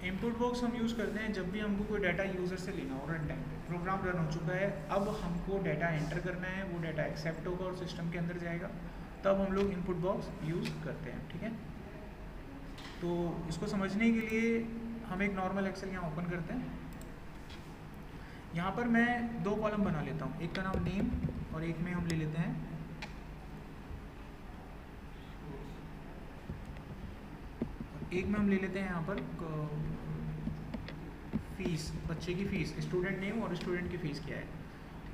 Input box हम use करते हैं जब भी हमको कोई डाटा यूज़र से लेना हो रन टाइम पे। प्रोग्राम रन हो चुका है, अब हमको डाटा एंटर करना है, वो डाटा एक्सेप्ट होगा और सिस्टम के अंदर जाएगा, तब हम लोग इनपुट बॉक्स यूज़ करते हैं। ठीक है, तो इसको समझने के लिए हम एक नॉर्मल एक्सेल यहाँ ओपन करते हैं। यहाँ पर मैं दो कॉलम बना लेता हूँ, एक का नाम नेम और एक में हम ले लेते हैं एक में हम ले लेते हैं यहाँ पर फीस, बच्चे की फ़ीस, स्टूडेंट नेम और स्टूडेंट की फ़ीस क्या है,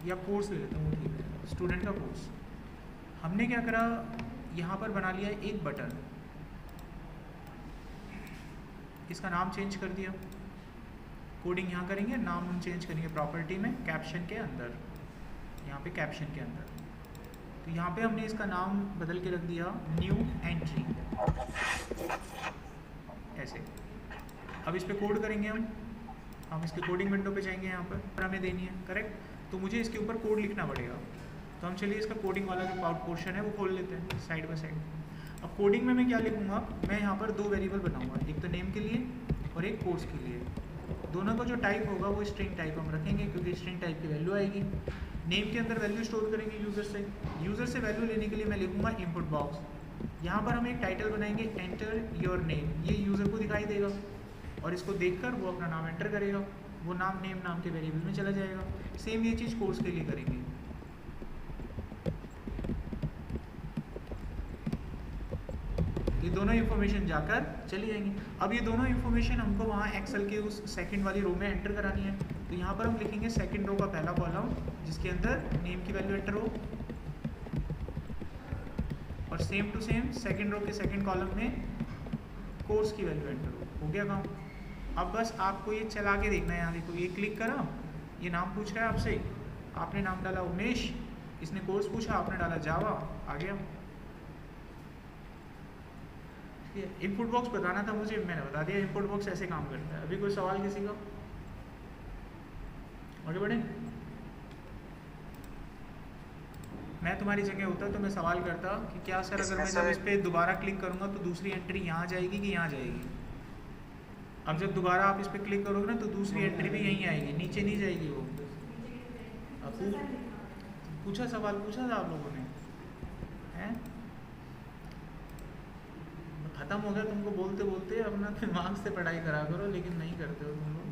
या कोर्स ले लेता हूँ, ठीक है, स्टूडेंट का कोर्स। हमने क्या करा, यहाँ पर बना लिया एक बटन, इसका नाम चेंज कर दिया, कोडिंग यहाँ करेंगे, नाम हम चेंज करेंगे प्रॉपर्टी में, कैप्शन के अंदर, यहाँ पे कैप्शन के अंदर। तो यहाँ पे हमने इसका नाम बदल के रख दिया न्यू एंट्री, ऐसे। अब इस पर कोड करेंगे हम इसके कोडिंग विंडो पे जाएंगे, यहाँ पर हमें देनी है, करेक्ट। तो मुझे इसके ऊपर कोड लिखना पड़ेगा, तो हम चलिए इसका कोडिंग वाला जो पार्ट पोर्शन है वो खोल लेते हैं साइड बाय साइड। अब कोडिंग में मैं क्या लिखूँगा, मैं यहाँ पर दो वेरिएबल बनाऊँगा, एक तो नेम के लिए और एक कोर्स के लिए। दोनों का जो टाइप होगा वो स्ट्रिंग टाइप हम रखेंगे, क्योंकि स्ट्रिंग टाइप की वैल्यू आएगी। नेम के अंदर वैल्यू स्टोर करेंगे यूज़र से वैल्यू लेने के लिए मैं लिखूँगा इनपुट बॉक्स। यहाँ पर हम एक टाइटल बनाएंगे एंटर योर नेम, ये यूज़र को दिखाई देगा और इसको देखकर वो अपना नाम एंटर करेगा, वो नाम नेम नाम के वेरिएबल में चला जाएगा। सेम ये चीज़ कोर्स के लिए करेंगे। ये दोनों इन्फॉर्मेशन जाकर चली जाएंगी। अब ये दोनों इन्फॉर्मेशन हमको वहाँ एक्सेल के उस सेकंड वाली रो में एंटर करानी है, तो यहाँ पर हम लिखेंगे सेकंड रो का पहला कॉलम जिसके अंदर नेम की वैल्यू एंटर हो, और same to same second row के सेकंड कॉलम में कोर्स की वैल्यू एंटर हो गया काम। अब बस आपको ये चला के देखना है, यहाँ देखो ये क्लिक करा, ये नाम पूछ रहा है आपसे, आपने नाम डाला उमेश, इसने कोर्स पूछा, आपने डाला जावा, आ गया। इनपुट बॉक्स बताना था मुझे, मैंने बता दिया इनपुट बॉक्स ऐसे काम करता है। अभी कोई सवाल किसी का? आगे बढ़े। मैं तुम्हारी जगह होता तो मैं सवाल करता कि क्या सर अगर मैं जब इस पर दोबारा क्लिक करूंगा तो दूसरी एंट्री यहाँ जाएगी कि यहाँ जाएगी। अब जब दोबारा आप इस पर क्लिक करोगे ना तो दूसरी एंट्री भी यहीं आएगी, नीचे नहीं जाएगी वो। पूछा सवाल पूछा था आप लोगों ने, हैं? खत्म हो गया, तुमको बोलते बोलते अपना दिमाग से पढ़ाई करा करो, लेकिन नहीं करते हो तुम लोग।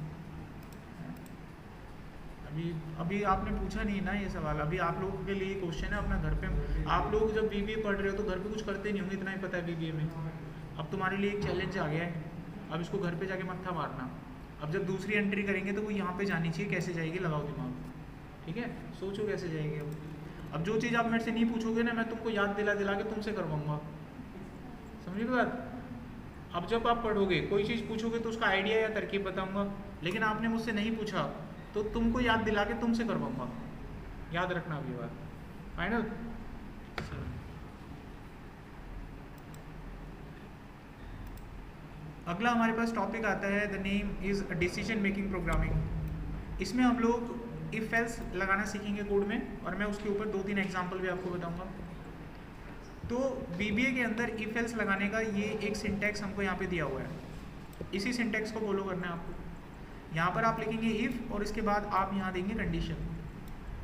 अभी आपने पूछा नहीं ना ये सवाल, अभी आप लोगों के लिए क्वेश्चन है अपना घर पे। आप लोग जब बीबीए पढ़ रहे हो तो घर पे कुछ करते नहीं होंगे, इतना ही पता है बीबीए में। अब तुम्हारे लिए एक चैलेंज आ गया है, अब इसको घर पे जाके मत्था मारना। अब जब दूसरी एंट्री करेंगे तो वो यहाँ पे जानी चाहिए, कैसे जाएगी लगाओ दिमाग, ठीक है, सोचो कैसे जाएगी। अब जो चीज़ आप मेरे से नहीं पूछोगे ना, मैं तुमको याद दिला दिला के तुमसे करवाऊँगा, समझिए बात। अब जब आप पढ़ोगे कोई चीज़ पूछोगे तो उसका आइडिया या तरकीब बताऊँगा, लेकिन आपने मुझसे नहीं पूछा तो तुमको याद दिला के तुमसे करवाऊँगा, याद रखना अभी बात, फाइनल। अगला हमारे पास टॉपिक आता है the name is decision making programming. इसमें हम लोग इफ एल्स लगाना सीखेंगे कोड में, और मैं उसके ऊपर 2-3 एग्जाम्पल भी आपको बताऊंगा। तो बीबीए के अंदर इफ एल्स लगाने का ये एक सिंटैक्स हमको यहाँ पे दिया हुआ है, इसी सिंटैक्स को फॉलो करना है आपको। यहाँ पर आप लिखेंगे इफ़ और इसके बाद आप यहाँ देंगे कंडीशन।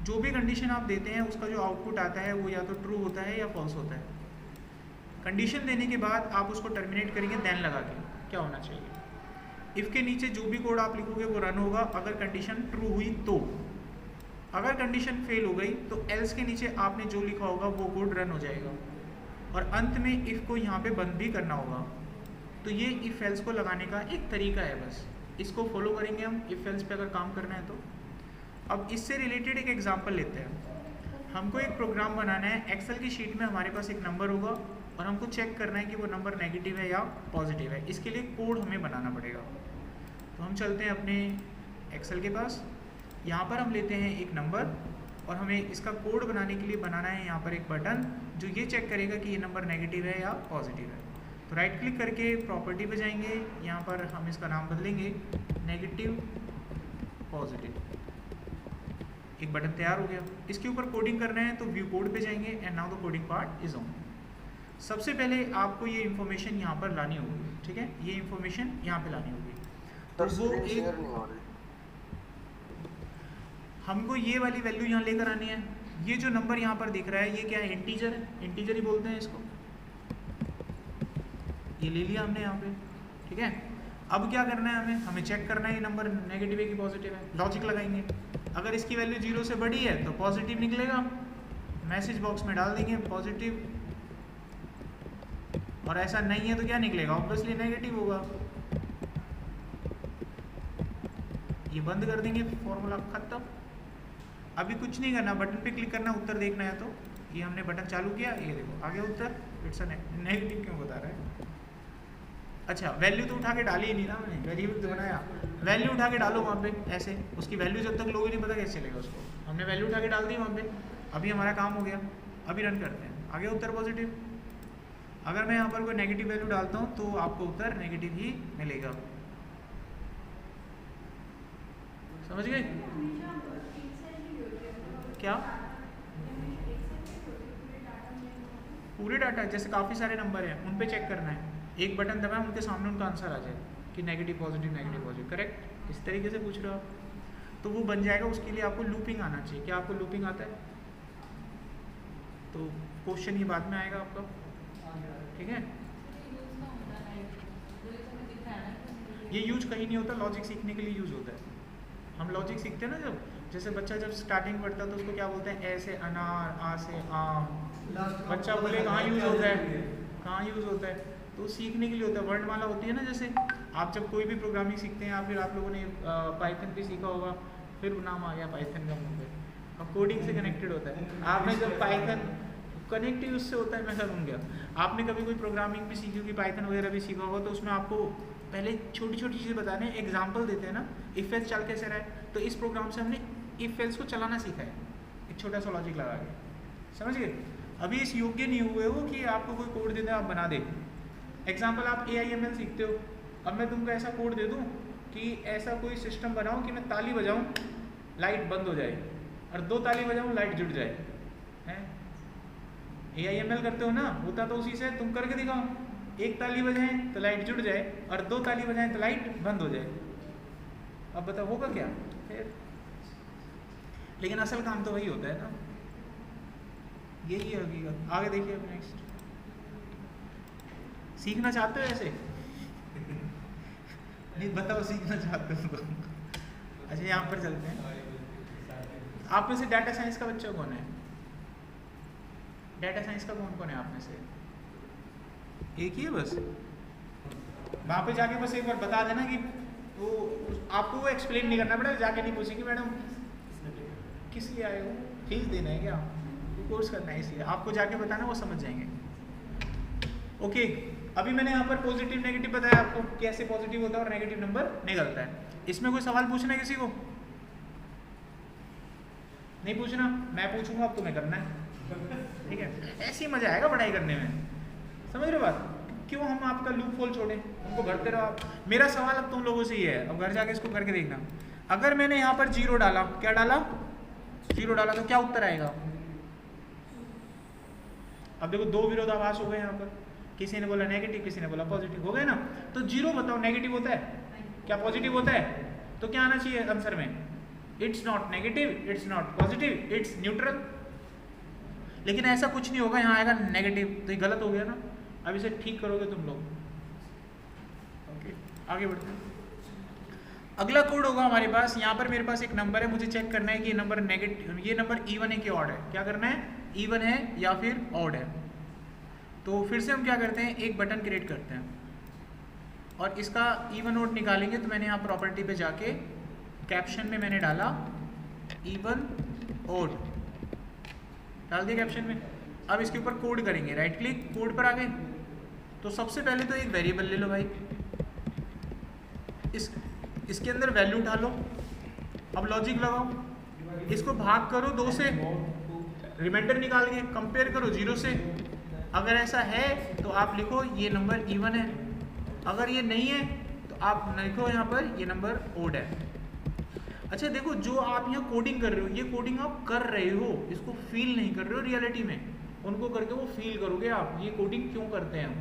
जो भी कंडीशन आप देते हैं उसका जो आउटपुट आता है वो या तो ट्रू होता है या फॉल्स होता है। कंडीशन देने के बाद आप उसको टर्मिनेट करेंगे देन लगा के, क्या होना चाहिए, इफ़ के नीचे जो भी कोड आप लिखोगे वो रन होगा अगर कंडीशन ट्रू हुई तो। अगर कंडीशन फेल हो गई तो एल्स के नीचे आपने जो लिखा होगा वो कोड रन हो जाएगा, और अंत में इफ़ को यहाँ पे बंद भी करना होगा। तो ये इफ एल्स को लगाने का एक तरीका है, बस इसको फॉलो करेंगे हम इफ एल्स पे अगर काम करना है तो। अब इससे रिलेटेड एक एग्जांपल लेते हैं। हमको एक प्रोग्राम बनाना है, एक्सेल की शीट में हमारे पास एक नंबर होगा और हमको चेक करना है कि वो नंबर नेगेटिव है या पॉजिटिव है। इसके लिए कोड हमें बनाना पड़ेगा। तो हम चलते हैं अपने एक्सेल के पास, यहाँ पर हम लेते हैं एक नंबर और हमें इसका कोड बनाने के लिए बनाना है यहाँ पर एक बटन जो ये चेक करेगा कि ये नंबर नेगेटिव है या पॉजिटिव है। तो राइट क्लिक करके प्रॉपर्टी पे जाएंगे, यहाँ पर हम इसका नाम बदलेंगे नेगेटिव पॉजिटिव। एक बटन तैयार हो गया। इसके ऊपर कोडिंग करना है तो व्यू कोड पे जाएंगे and now the coding part is on. सबसे पहले आपको ये इन्फॉर्मेशन यहाँ पर लानी होगी, ठीक है, ये इन्फॉर्मेशन यहाँ पे लानी होगी। तो वो एक हमको ये वाली वैल्यू यहाँ लेकर आनी है। ये जो नंबर यहाँ पर दिख रहा है ये क्या है, इंटीजर है, इंटीजर ही बोलते हैं इसको। ये ले लिया हमने यहाँ पे, ठीक है। अब क्या करना है, हमें चेक करना है ये नंबर नेगेटिव है कि पॉजिटिव है। लॉजिक लगाएंगे, अगर इसकी वैल्यू 0 से बड़ी है तो पॉजिटिव निकलेगा, मैसेज बॉक्स में डाल देंगे पॉजिटिव, और ऐसा नहीं है तो क्या निकलेगा, ऑब्वियसली नेगेटिव होगा। ये बंद कर देंगे, फॉर्मूला खत्म। अभी कुछ नहीं करना, बटन पे क्लिक करना, उत्तर देखना है तो ये हमने बटन चालू किया, ये देखो आ गया उत्तर। इट्स नेगेटिव क्यों बता रहा है। अच्छा, वैल्यू तो उठा के डाली ही नहीं ना मैंने, वेरिएबल तो बनाया। वैल्यू उठा के डालो वहाँ पे ऐसे, उसकी वैल्यू जब तक लोग ही नहीं पता कैसे चलेगा उसको। हमने वैल्यू उठा के डाल दी वहाँ पे, अभी हमारा काम हो गया। अभी रन करते हैं, आ गया उत्तर पॉजिटिव। अगर मैं यहाँ पर कोई नेगेटिव वैल्यू डालता हूँ तो आपको उत्तर नेगेटिव ही मिलेगा। समझ गए क्या? पूरे डाटा, जैसे काफ़ी सारे नंबर हैं उन पे चेक करना है, एक बटन दबाएं उनके सामने उनका आंसर आ जाए कि नेगेटिव पॉजिटिव, करेक्ट। इस तरीके से पूछ रहे हो आप तो वो बन जाएगा। उसके लिए आपको लूपिंग आना चाहिए। क्या आपको लूपिंग आता है? तो क्वेश्चन ये बाद में आएगा आपका, ठीक है। ये यूज कहीं नहीं होता, लॉजिक सीखने के लिए यूज होता है। हम लॉजिक सीखते हैं ना, जैसे बच्चा जब स्टार्टिंग पढ़ता है तो उसको क्या बोलते हैं, ए से अनार, आ से आम। बच्चा बोले कहाँ यूज होता है, कहाँ यूज होता है, तो सीखने के लिए होता है। वर्णमाला होती है ना, जैसे आप जब कोई भी प्रोग्रामिंग सीखते हैं, या फिर आप लोगों ने पाइथन भी सीखा होगा, फिर नाम आ गया पाइथन का मुंह पे। अब कोडिंग से कनेक्टेड होता है। आपने जब पाइथन कनेक्टिव उससे होता है, मैं समझ गया। आपने कभी कोई प्रोग्रामिंग भी सीखी होगी, पाइथन वगैरह भी सीखा होगा, तो उसमें आपको पहले छोटी छोटी चीज़ें बताने, एग्जाम्पल देते हैं ना, इफ एल्स चल कैसे रहा है। तो इस प्रोग्राम से हमने इफ एल्स को चलाना सीखा है, एक छोटा सा लॉजिक लगा के, समझ गए। अभी इस योग्य नहीं हुए हो कि आपको कोई कोड देते हैं आप बना दे। एग्जाम्पल आप AIML सीखते हो, अब मैं तुमको ऐसा कोड दे दूँ कि ऐसा कोई सिस्टम बनाओ कि मैं ताली बजाऊँ लाइट बंद हो जाए, और 2 ताली बजाऊँ लाइट जुट जाए, हैं। AIML करते हो ना, होता तो उसी से। तुम करके दिखाओ, 1 ताली बजाएं तो लाइट जुट जाए, और 2 ताली बजाएं तो लाइट बंद हो जाए। अब बताओ होगा क्या फिर? लेकिन असल काम तो वही होता है ना, यही है हकीकत। आगे देखिए अब नेक्स्ट। सीखना चाहते हो ऐसे? नहीं बताओ, सीखना चाहते हो तो। अच्छा, यहाँ पर चलते हैं। आप में से डाटा साइंस का बच्चा कौन है? डाटा साइंस का कौन कौन है आप में से? एक ही है बस। वहाँ पे जाके बस एक बार बता देना कि वो, आपको वो एक्सप्लेन नहीं करना पड़ेगा। जाके नहीं पूछेंगे मैडम किस लिए आए हो, फीस देना है क्या, कोर्स करना है, इसलिए आपको जाके बताना, वो समझ जाएंगे। ओके, अभी मैंने यहाँ पर पॉजिटिव नेगेटिव बताया आपको, कैसे पॉजिटिव होता है और नेगेटिव नंबर निकलता है। इसमें कोई सवाल पूछना है किसी को? नहीं पूछना, मैं पूछूंगा, अब तुम्हें करना है, ठीक है। ऐसे ही मजा आएगा पढ़ाई करने में, समझ रहे हो बात? क्यों हम आपका लूप होल छोड़ें, उनको भरते रहो आप। मेरा सवाल अब तुम लोगों से ही है, अब घर जाके इसको करके देखना। अगर मैंने यहाँ पर 0 डाला, क्या डाला, 0 डाला, तो क्या उत्तर आएगा? अब देखो 2 विरोधाभास हो गए यहाँ पर, किसी ने बोला नेगेटिव, किसी ने बोला पॉजिटिव, हो गए ना। तो 0 बताओ नेगेटिव होता है क्या, पॉजिटिव होता है? तो क्या आना चाहिए आंसर में? It's not negative, it's not positive, it's neutral. लेकिन ऐसा कुछ नहीं होगा, यहाँ आएगा नेगेटिव, तो ये गलत हो गया ना। अब इसे ठीक करोगे तुम लोग। ओके, आगे बढ़ते हैं। अगला कोड होगा हमारे पास, यहाँ पर मेरे पास एक नंबर है, मुझे चेक करना है कि ये नंबर नेगेटिव, ये नंबर इवन है कि ऑड है। क्या करना है, इवन है या फिर ऑड है। तो फिर से हम क्या करते हैं, एक बटन क्रिएट करते हैं और इसका इवन ऑड निकालेंगे। तो मैंने यहाँ प्रॉपर्टी पे जाके कैप्शन में मैंने डाला इवन ऑड, डाल दिया कैप्शन में। अब इसके ऊपर कोड करेंगे, राइट क्लिक, कोड पर आ गए। तो सबसे पहले तो एक वेरिएबल ले लो भाई, इसके अंदर वैल्यू डालो। अब लॉजिक लगाओ, इसको भाग करो 2 से, रिमाइंडर निकाल के कंपेयर करो 0 से। अगर ऐसा है तो आप लिखो ये नंबर इवन है, अगर ये नहीं है तो आप लिखो यहाँ पर ये नंबर ओड है। अच्छा देखो, जो आप यहाँ कोडिंग कर रहे हो, ये कोडिंग आप कर रहे हो, इसको फील नहीं कर रहे हो रियलिटी में। उनको करके वो फील करोगे आप, ये कोडिंग क्यों करते हैं हम,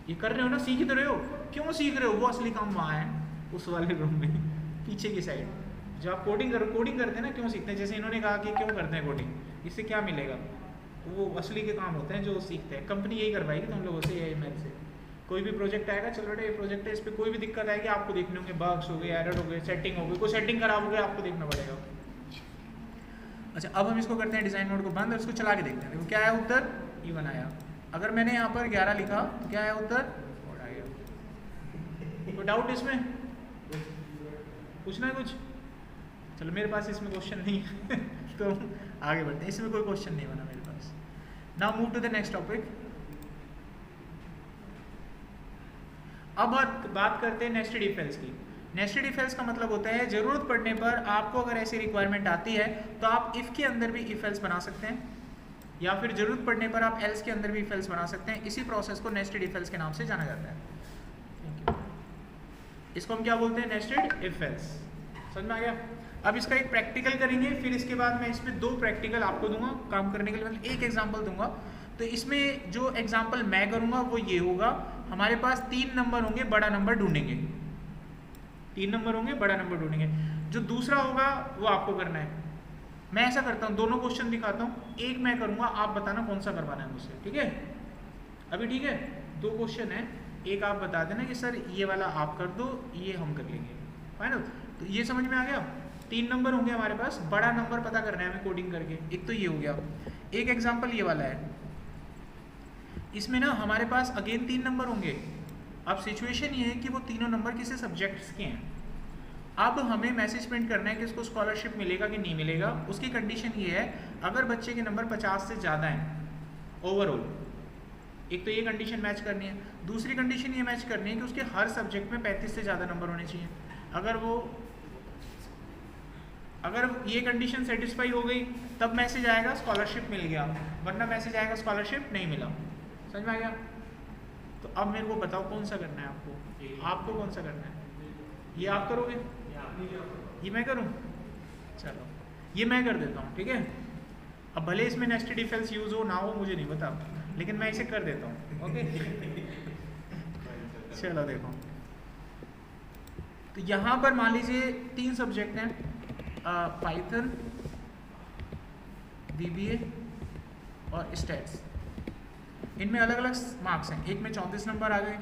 ये कर रहे हो ना, सीख तो रहे हो। क्यों सीख रहे हो, वो असली काम वहाँ है। उस वाले रूम में, पीछे की साइड। जो आप कोडिंग करते हैं ना, क्यों सीखते हैं? जैसे इन्होंने कहा कि क्यों करते हैं कोडिंग, इससे क्या मिलेगा, तो वो असली के काम होते हैं जो सीखते हैं। कंपनी यही करवाएगी तुम लोगों से, AML से। कोई भी प्रोजेक्ट आएगा, चलो बेटा ये प्रोजेक्ट है, इस पर कोई भी दिक्कत आएगी आपको देखने होंगे, बग्स हो गए, एरर हो गए, सेटिंग हो गई, कोई सेटिंग खराब हो गया आपको देखना पड़ेगा। अच्छा, अब हम इसको करते हैं डिज़ाइन मोड को बंद और इसको चला के देखते हैं। देखो क्या है उत्तर, E1 आया। अगर मैंने यहाँ पर 11 लिखा तो क्या है उत्तर, और आ गया। कोई डाउट इसमें, पूछना है कुछ? चलो मेरे पास इसमें क्वेश्चन नहीं है तो आगे बढ़ते हैं, इसमें कोई क्वेश्चन नहीं बना मेरे पास। Now move to the next topic. अब बात करते हैं नेस्टेड इफ एल्स की। नेस्टेड इफ एल्स का मतलब होता है जरूरत पड़ने पर आपको अगर ऐसी रिक्वायरमेंट आती है तो आप इफ के अंदर भी इफ एल्स बना सकते हैं, या फिर जरूरत पड़ने पर आप एल्स के अंदर भी इफ एल्स बना सकते हैं। इसी प्रोसेस को नेस्टेड इफ एल्स के नाम से जाना जाता है। इसको हम क्या बोलते हैं, नेस्टेड इफ एल्स। समझ में आ गया? अब इसका एक प्रैक्टिकल करेंगे, फिर इसके बाद मैं इसमें 2 प्रैक्टिकल आपको दूंगा काम करने के लिए, मतलब एक एग्जाम्पल दूंगा। तो इसमें जो एग्जाम्पल मैं करूंगा वो ये होगा, हमारे पास 3 नंबर होंगे, बड़ा नंबर ढूंढेंगे। 3 नंबर होंगे, बड़ा नंबर ढूंढेंगे। जो दूसरा होगा वो आपको करना है। मैं ऐसा करता हूँ, दोनों क्वेश्चन दिखाता हूँ, एक मैं करूंगा, आप बताना कौन सा करवाना है मुझसे, ठीक है? अभी ठीक है, 2 क्वेश्चन है, एक आप बता देना कि सर ये वाला आप कर दो, ये हम कर लेंगे, फाइनल। तो ये समझ में आ गया? 3 नंबर होंगे हमारे पास, बड़ा नंबर पता करना है हमें कोडिंग करके। एक तो ये हो गया, एक एग्जाम्पल ये वाला है। इसमें ना हमारे पास अगेन 3 नंबर होंगे। अब सिचुएशन ये है कि वो तीनों नंबर किसी सब्जेक्ट्स के हैं। अब हमें मैसेज प्रिंट करना है कि उसको स्कॉलरशिप मिलेगा कि नहीं मिलेगा। उसकी कंडीशन ये है, अगर बच्चे के नंबर 50 से ज़्यादा हैं ओवरऑल, एक तो ये कंडीशन मैच करनी है। दूसरी कंडीशन ये मैच करनी है कि उसके हर सब्जेक्ट में 35 से ज़्यादा नंबर होने चाहिए। अगर ये कंडीशन सेटिस्फाई हो गई तब मैसेज आएगा स्कॉलरशिप मिल गया, वरना मैसेज आएगा स्कॉलरशिप नहीं मिला। समझ में आ गया? तो अब मेरे को बताओ कौन सा करना है आपको कौन सा करना है? ये आप करोगे, ये मैं करूं? चलो ये मैं कर देता हूँ, ठीक है? अब भले इसमें नेस्टेड इफ एल्स यूज हो ना हो मुझे नहीं पता, लेकिन मैं इसे कर देता हूँ, ओके? चलो देखो, तो यहाँ पर मान लीजिए 3 सब्जेक्ट हैं, पाइथन, VBA और स्टैट्स। इनमें अलग अलग मार्क्स हैं, एक में 34 नंबर आ गए,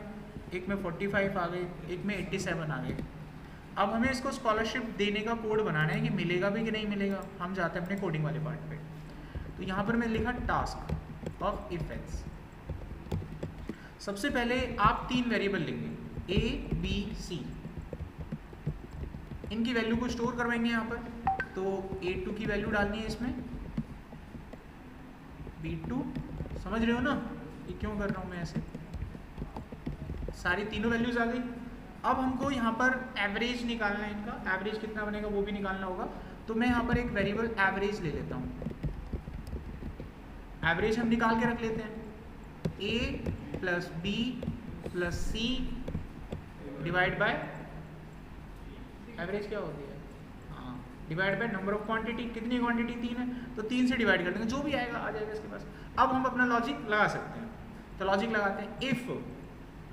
एक में 45 आ गए, एक में 87 आ गए। अब हमें इसको स्कॉलरशिप देने का कोड बनाना है कि मिलेगा भी कि नहीं मिलेगा। हम जाते हैं अपने कोडिंग वाले पार्ट पे। तो यहाँ पर मैं लिखा टास्क ऑफ इफ एल्स। सबसे पहले आप 3 वेरिएबल लेंगे, A, B, C। इनकी वैल्यू को स्टोर करवाएंगे यहाँ पर। तो A2 की वैल्यू डालनी है इसमें, B2, समझ रहे हो ना ये क्यों कर रहा हूँ मैं ऐसे? सारी तीनों वैल्यूज आ गई। अब हमको यहाँ पर एवरेज निकालना है, इनका एवरेज कितना बनेगा वो भी निकालना होगा। तो मैं यहाँ पर एक वेरिएबल एवरेज ले लेता हूँ। एवरेज हम निकाल के रख लेते हैं, A plus B plus C divide by average क्या होती है, हाँ, divide by number of quantity. कितनी क्वांटिटी? 3 है, तो 3 से डिवाइड कर देंगे, जो भी आएगा आ जाएगा इसके पास। अब हम अपना लॉजिक लगा सकते हैं, तो लॉजिक लगाते हैं। इफ़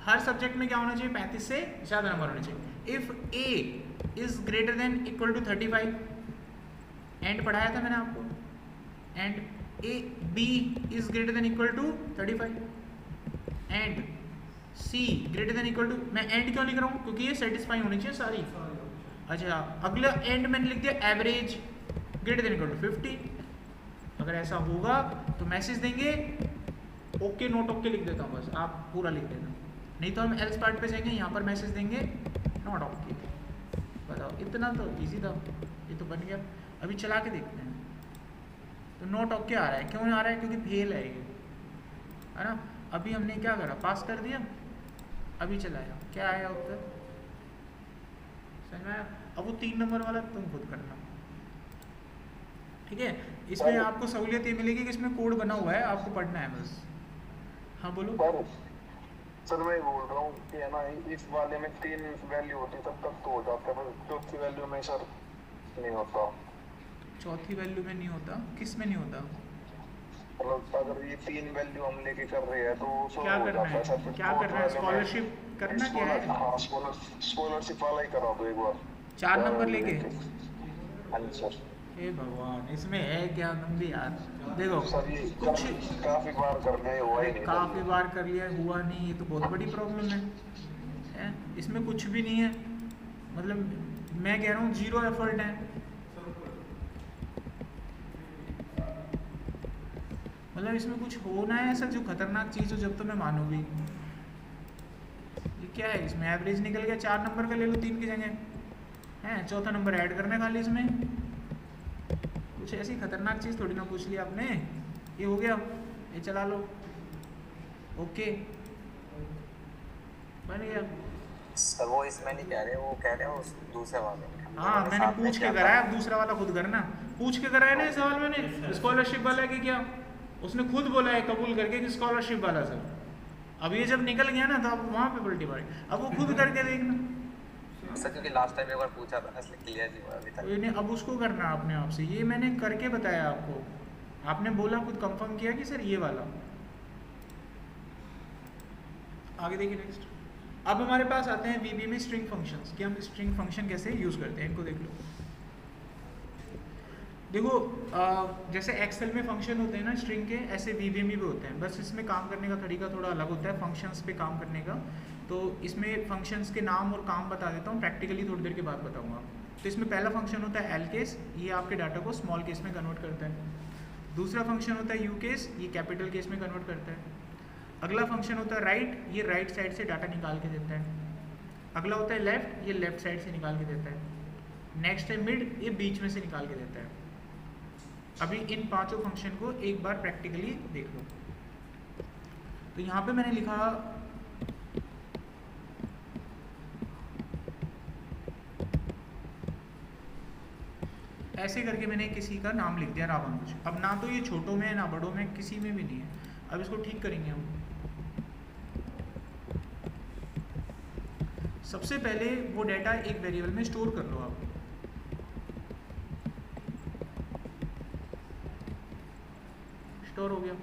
हर सब्जेक्ट में क्या होना चाहिए, 35 से ज़्यादा नंबर होने चाहिए। If A is greater than equal to 35, and पढ़ाया था मैंने आपको, and B is greater than equal to 35, and C greater than equal to, मैं एंड क्यों लिख रहा हूँ? क्योंकि ये सेटिस्फाई होनी चाहिए सारी। अच्छा, अगला एंड मैंने लिख दिया average greater than equal to 50। अगर ऐसा होगा तो मैसेज देंगे, ओके नोट ओके लिख देता हूँ बस, आप पूरा लिख देना। नहीं तो हम एल्स पार्ट पे जाएंगे, यहाँ पर मैसेज देंगे नॉट ओके। बताओ, इतना तो इजी था, ये तो बन गया। अभी चला के देखते हैं। तो नॉट ओके आ रहा है, क्यों आ रहा है? क्योंकि फेल है ये, है ना? अभी हमने क्या करा, पास कर दिया, अभी चलाया, क्या आया उत्तर? समझ में आया? अब वो 3 नंबर वाला तुम खुद करना, ठीक है? इसमें आपको सहूलियत ये मिलेगी कि इसमें कोड बना हुआ है, आपको पढ़ना है बस। हाँ बोलो सर। मैं बोल रहा हूँ कि है ना, इस वाले में 3 वैल्यू होती तब तक तो हो जाता है, पर चौथी वैल्यू में सर नहीं होता। चौथी वैल्यू में नहीं होता? किस में नहीं होता? मतलब अगर ये 3 वैल्यू हम लेके कर रहे हैं तो क्या करना है? क्या करना है? करना क्या है? हाँ स्कॉलरशिप वाला ही करा दो एक बार। 4 नंबर लेके। हाँ जी सर। हे भगवान, इसमें है क्या तुम भी यार। देखो सर ये कुछ काफी बार करने हुआ ही नहीं काफ़ी बार कर लिया हुआ नहीं, ये तो बहुत बड़ी प्रॉब्लम है? इसमें कुछ भी नहीं है, मतलब मैं कह रहा हूँ 0 एफर्ट है। मतलब इसमें कुछ होना है ऐसा जो खतरनाक चीज़ हो, जब तो मैं मानूँ भी। ये क्या है, इसमें एवरेज निकल गया 4 नंबर का ले लो 3 की जगह है, चौथा नंबर ऐड करना खाली इसमें। कुछ ऐसी खतरनाक चीज़ थोड़ी ना पूछ लिया आपने। ये हो गया, ये चला लो, ओके बन गया। सर वो इसमें नहीं कह रहे, वो कह रहे हैं उस दूसरे वाले में। हाँ मैंने पूछ के कराया, अब दूसरा वाला खुद करना। पूछ के कराया ना ये सवाल मैंने, स्कॉलरशिप वाला की क्या उसने खुद बोला है कबूल करके कि स्कॉलरशिप वाला सर। अब ये जब निकल गया ना तो अब वहाँ पे पलटी मारी, अब वो खुद करके देखना सर, क्योंकि लास्ट टाइम एक बार पूछा था इसलिए क्लियर नहीं हुआ अभी तक। नहीं, अब उसको करना अपने आप से। ये मैंने करके बताया आपको, आपने बोला खुद कंफर्म किया कि सर ये वाला। आगे देखिए नेक्स्ट। अब हमारे पास आते हैं वीबी में स्ट्रिंग फंक्शंस, कि हम स्ट्रिंग फंक्शन कैसे यूज़ करते हैं, इनको देख लो। देखो जैसे एक्सेल में फंक्शन होते हैं ना स्ट्रिंग के, ऐसे वीबी में भी होते हैं, बस इसमें काम करने का तरीका थोड़ा अलग होता है फंक्शंस पे काम करने का। तो इसमें फंक्शंस के नाम और काम बता देता हूँ, प्रैक्टिकली थोड़ी देर के बाद बताऊँगा। तो इसमें पहला फंक्शन होता है एल केस, ये आपके डाटा को स्मॉल केस में कन्वर्ट करता है। दूसरा फंक्शन होता है यू केस, ये कैपिटल केस में कन्वर्ट करता है। अगला फंक्शन होता है राइट, ये राइट साइड से डाटा निकाल के देता है। अगला होता है लेफ्ट, ये लेफ्ट साइड से निकाल के देता है। नेक्स्ट है मिड, ये बीच में से निकाल के देता है। अभी इन पांचों फंक्शन को एक बार प्रैक्टिकली देख लो। तो यहाँ पे मैंने लिखा ऐसे करके, मैंने किसी का नाम लिख दिया रामानुज। अब ना तो ये छोटों में है ना बड़ों में, किसी में भी नहीं है। अब इसको ठीक करेंगे हम। सबसे पहले वो डाटा एक वेरिएबल में स्टोर कर लो आप। स्टोर हो गया,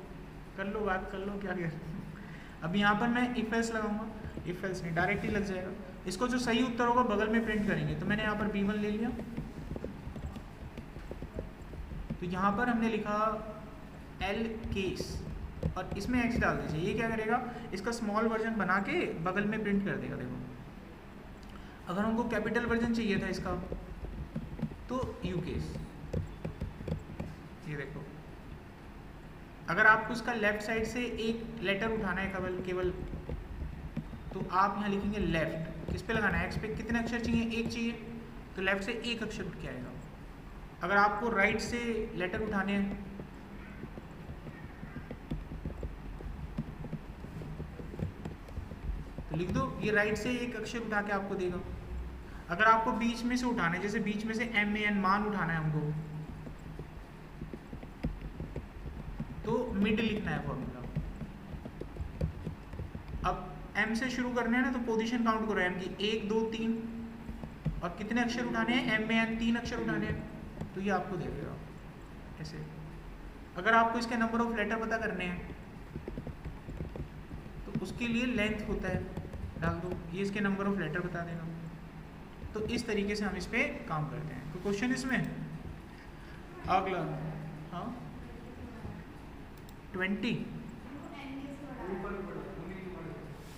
कर लो बात कर लो, क्या कर। अब यहाँ पर मैं इफ एल्स लगाऊंगा, इफ एल्स नहीं डायरेक्ट ही लग जाएगा। इसको जो सही उत्तर होगा बगल में प्रिंट करेंगे। तो मैंने यहाँ पर B1 ले लिया, तो यहाँ पर हमने लिखा एल केस और इसमें एक्स डाल दीजिए। ये क्या करेगा, इसका स्मॉल वर्जन बना के बगल में प्रिंट कर देगा। देखो अगर हमको कैपिटल वर्जन चाहिए था इसका तो यू केस, ये देखो। अगर आपको इसका लेफ्ट साइड से एक लेटर उठाना है केवल तो आप यहाँ लिखेंगे लेफ्ट। किस पे लगाना है, एक्स पे। कितने अक्षर चाहिए, एक चाहिए, तो लेफ्ट से एक अक्षर उठ के आएगा। अगर आपको राइट से लेटर उठाने हैं तो लिख दो, ये राइट से एक अक्षर उठा के आपको देगा। अगर आपको बीच में से उठाना है, जैसे बीच में से MAN मान उठाना है हमको, तो मिड लिखना है फॉर्मूला। अब M से शुरू करना है ना, तो पोजीशन काउंट करो M की, 1 2 3, और कितने अक्षर उठाने हैं, MAN 3 अक्षर उठाने हैं, तो ये आपको दे देगा ऐसे। अगर आपको इसके नंबर ऑफ लेटर पता करने हैं तो उसके लिए लेंथ होता है, डाल दो, ये इसके नंबर ऑफ लेटर बता देगा। तो इस तरीके से हम इस पे काम करते हैं। तो क्वेश्चन इसमें अगला, हाँ 20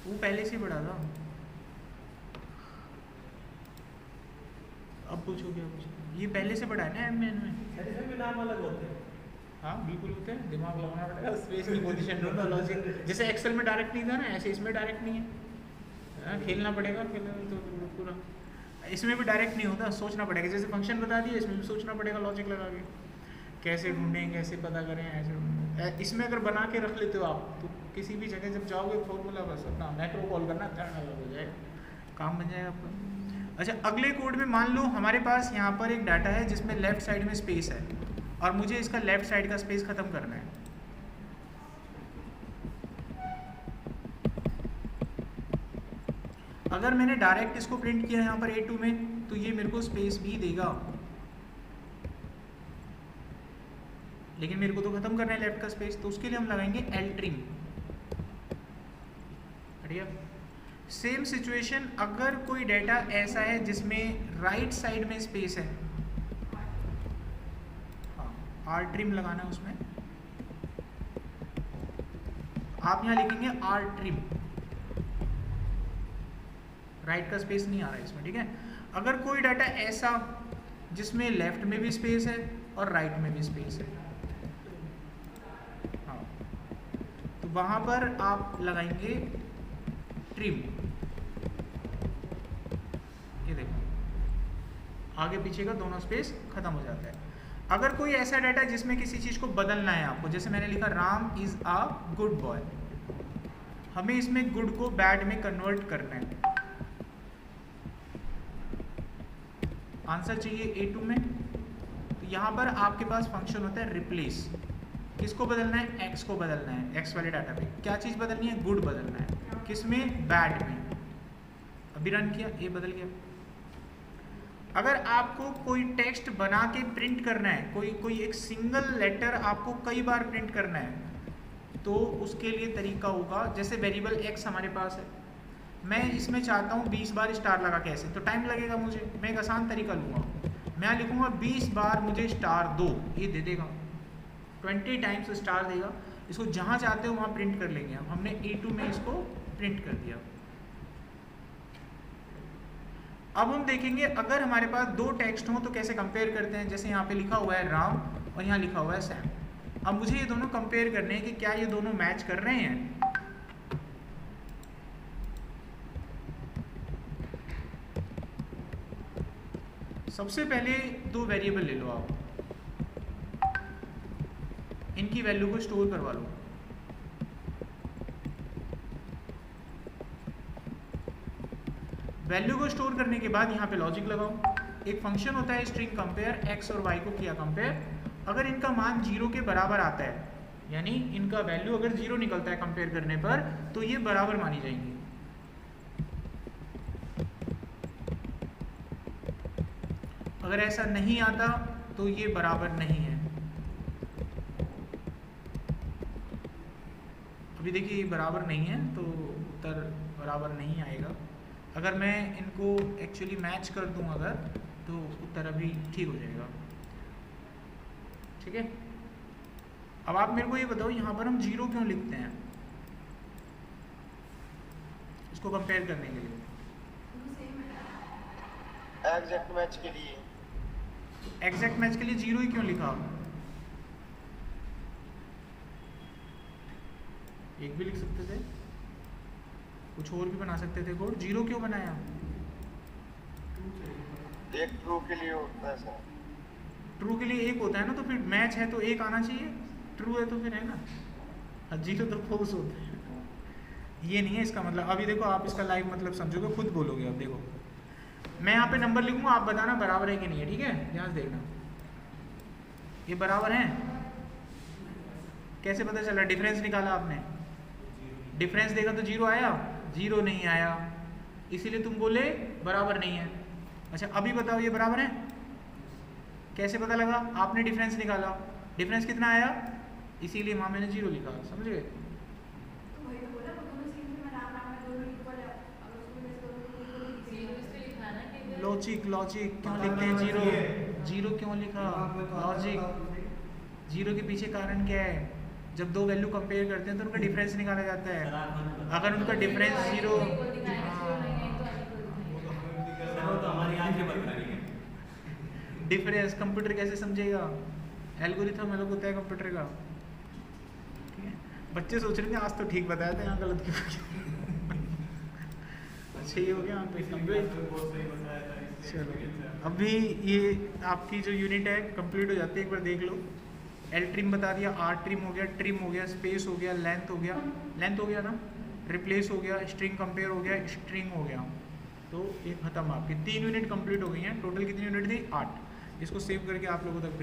वो पहले से बढ़ा था। अब पूछो क्या पूछो, ये पहले से बढ़ा है ना MAN में। इसमें भी नाम अलग होते हैं। हाँ बिल्कुल होते हैं, दिमाग लगाना पड़ेगा, स्पेस की पोजीशन ढूंढना, लॉजिक। जैसे एक्सेल में डायरेक्ट नहीं था ना, ऐसे इसमें डायरेक्ट नहीं है, खेलना पड़ेगा तो पूरा। इसमें भी डायरेक्ट नहीं होता, सोचना पड़ेगा। जैसे फंक्शन बता दिया, इसमें भी सोचना पड़ेगा लॉजिक लगा के, कैसे ढूंढें, कैसे पता करें, ऐसे ढूंढें। इसमें अगर बना के रख लेते हो आप तो किसी भी जगह जब जाओगे फॉर्मूला बस अपना मैक्रो कॉल करना, अलग हो जाएगा, काम बन जाएगा आपका। अच्छा अगले कोड में मान लो हमारे पास यहाँ पर एक डाटा है जिसमें लेफ्ट साइड में स्पेस है और मुझे इसका लेफ्ट साइड का स्पेस खत्म करना है। अगर मैंने डायरेक्ट इसको प्रिंट किया यहाँ पर A2 में तो ये मेरे को स्पेस भी देगा, लेकिन मेरे को तो खत्म करना है लेफ्ट का स्पेस, तो उसके लिए हम लगाएंगे L ट्रिम। बढ़िया। सेम सिचुएशन, अगर कोई डाटा ऐसा है जिसमें राइट साइड में स्पेस है, हाँ आर ट्रिम लगाना है उसमें, आप यहाँ लिखेंगे आर ट्रिम, राइट का स्पेस नहीं आ रहा है इसमें, ठीक है। अगर कोई डाटा ऐसा जिसमें लेफ्ट में भी स्पेस है और राइट में भी स्पेस है, हाँ, तो वहां पर आप लगाएंगे ट्रिम। ये देखो आगे पीछे का दोनों स्पेस खत्म हो जाता है। अगर कोई ऐसा डाटा जिसमें किसी चीज को बदलना है आपको, जैसे मैंने लिखा Ram is a good boy, हमें इसमें गुड को बैड में कन्वर्ट करना है, आंसर चाहिए A2 में। तो यहाँ पर आपके पास फंक्शन होता है रिप्लेस। किसको बदलना है? x को बदलना है, x वाले डाटा पे। क्या चीज़ बदलनी है? गुड बदलना है। किसमें? बैड में। अभी रन किया, ये बदल गया। अगर आपको कोई टेक्स्ट बना के प्रिंट करना है, कोई एक सिंगल लेटर आपको कई बार प्रिंट करना है, तो उसके लिए तरीका होगा, जैसे वेरिएबल x हमारे पास है, मैं इसमें चाहता हूँ 20 बार स्टार लगा के, ऐसे तो टाइम लगेगा मुझे। मैं एक आसान तरीका लूँगा, मैं लिखूँगा 20 बार मुझे स्टार दो, ये दे देगा, 20 टाइम्स स्टार देगा। इसको जहाँ चाहते हो वहाँ प्रिंट कर लेंगे हम। हमने A2 में इसको प्रिंट कर दिया। अब हम देखेंगे अगर हमारे पास दो टेक्स्ट हों तो कैसे कंपेयर करते हैं। जैसे यहाँ पे लिखा हुआ है राम और यहाँ लिखा हुआ है सैम। अब मुझे ये दोनों कंपेयर करने हैं कि क्या ये दोनों मैच कर रहे हैं। सबसे पहले दो वेरिएबल ले लो आप, इनकी वैल्यू को स्टोर करवा लो। वैल्यू को स्टोर करने के बाद यहाँ पे लॉजिक लगाओ। एक फंक्शन होता है स्ट्रिंग कंपेयर, x और y को किया कंपेयर। अगर इनका मान 0 के बराबर आता है, यानी इनका वैल्यू अगर 0 निकलता है कंपेयर करने पर, तो ये बराबर मानी जाएंगी। अगर ऐसा नहीं आता तो ये बराबर नहीं है। अभी देखिए ये बराबर नहीं है तो उत्तर बराबर नहीं आएगा। अगर मैं इनको एक्चुअली मैच कर दूं अगर, तो उत्तर अभी ठीक हो जाएगा। ठीक है, अब आप मेरे को ये बताओ यहाँ पर हम 0 क्यों लिखते हैं इसको कंपेयर करने के लिए? एग्जैक्ट मैच के लिए। एग्जैक्ट मैच के लिए 0 ही क्यों लिखा? एक भी लिख सकते थे, कुछ और भी बना सकते थे कोड। 0 क्यों बनाया? एक ट्रू के लिए होता है सर। ट्रू के लिए एक होता है ना, तो फिर मैच है तो एक आना चाहिए, ट्रू है तो फिर है ना। 0 तो फॉल्स होता है, ये नहीं है इसका मतलब। अभी देखो आप इसका लाइव मतलब समझोगे, खुद बोलोगे। अब देखो मैं यहाँ पे नंबर लिखूंगा, आप बताना बराबर है कि नहीं है। ठीक है, ध्यान से देखना, ये बराबर है। कैसे पता चला? डिफरेंस निकाला आपने, डिफरेंस देखा तो 0 आया, 0 नहीं आया, इसीलिए तुम बोले बराबर नहीं है। अच्छा अभी बताओ ये बराबर है? कैसे पता लगा? आपने डिफरेंस निकाला, डिफरेंस कितना आया, इसीलिए वहां मैंने 0 लिखा। समझ गए? लॉजिक क्यों लिखते हैं 0 क्यों लिखा? लॉजिक, 0 के पीछे कारण क्या है? जब दो वैल्यू कंपेयर करते हैं तो उनका डिफरेंस निकाला जाता है। अगर उनका डिफरेंस 0, डिफरेंस कंप्यूटर कैसे समझेगा? एल्गोरिथम अलग होता है कंप्यूटर का। ठीक है, बच्चे सोच रहे थे आज तो ठीक बताया था, यहाँ गलत क्यों? अच्छा ये हो गया यहाँ पे। चलो अभी ये आपकी जो यूनिट है कंप्लीट हो जाती है, एक बार देख लो। एल ट्रिम बता दिया, आर ट्रिम हो गया, ट्रिम हो गया, स्पेस हो गया, लेंथ हो गया ना, रिप्लेस हो गया, स्ट्रिंग कंपेयर हो गया, स्ट्रिंग हो गया। तो ये खत्म, आपकी 3 यूनिट कंप्लीट हो गई हैं। टोटल कितनी यूनिट थी? 8। इसको सेव करके आप लोगों तक भेज